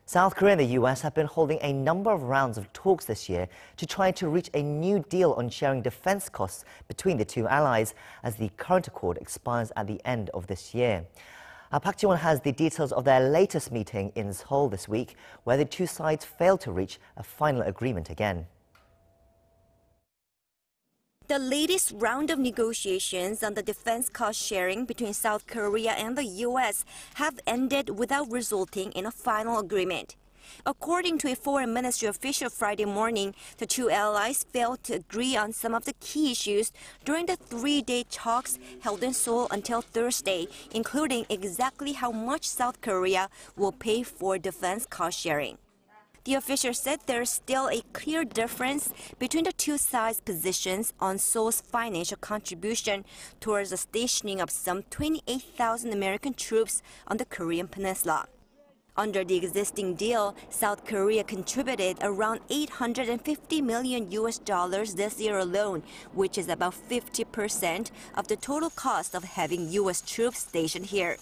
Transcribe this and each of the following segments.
South Korea and the US have been holding a number of rounds of talks this year to try to reach a new deal on sharing defense costs between the two allies as the current accord expires at the end of this year. Park Ji-won has the details of their latest meeting in Seoul this week, where the two sides failed to reach a final agreement again. The latest round of negotiations on the defense cost sharing between South Korea and the U.S. have ended without resulting in a final agreement. According to a foreign ministry official Friday morning, the two allies failed to agree on some of the key issues during the three-day talks held in Seoul until Thursday, including exactly how much South Korea will pay for defense cost sharing. The official said there is still a clear difference between the two sides' positions on Seoul's financial contribution towards the stationing of some 28,000 American troops on the Korean Peninsula. Under the existing deal, South Korea contributed around $850 million this year alone, which is about 50% of the total cost of having U.S. troops stationed here.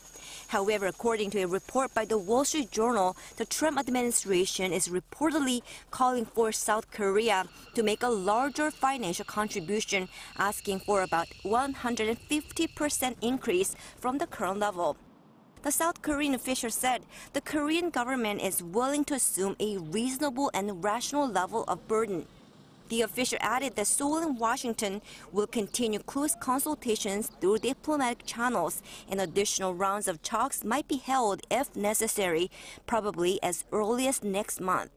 However, according to a report by the Wall Street Journal, the Trump administration is reportedly calling for South Korea to make a larger financial contribution, asking for about 150% increase from the current level. The South Korean official said the Korean government is willing to assume a reasonable and rational level of burden. The official added that Seoul and Washington will continue close consultations through diplomatic channels, and additional rounds of talks might be held if necessary, probably as early as next month.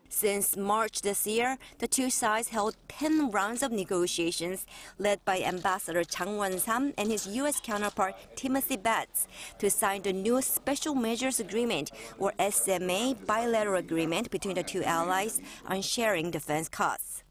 Since March this year, the two sides held 10 rounds of negotiations led by Ambassador Chang Won-sam and his U.S. counterpart Timothy Batts to sign the new Special Measures Agreement, or SMA, bilateral agreement between the two allies on sharing defense costs.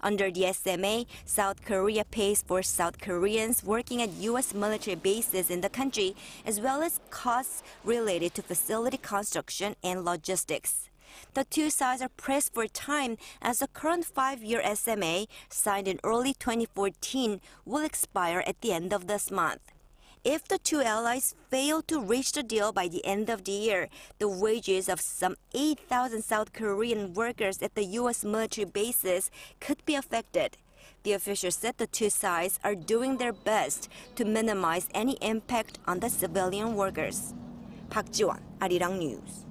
Under the SMA, South Korea pays for South Koreans working at U.S. military bases in the country, as well as costs related to facility construction and logistics. The two sides are pressed for time as the current 5-year SMA, signed in early 2014, will expire at the end of this month. If the two allies fail to reach the deal by the end of the year, the wages of some 8,000 South Korean workers at the U.S. military bases could be affected. The official said the two sides are doing their best to minimize any impact on the civilian workers. Park Ji-won, Arirang News.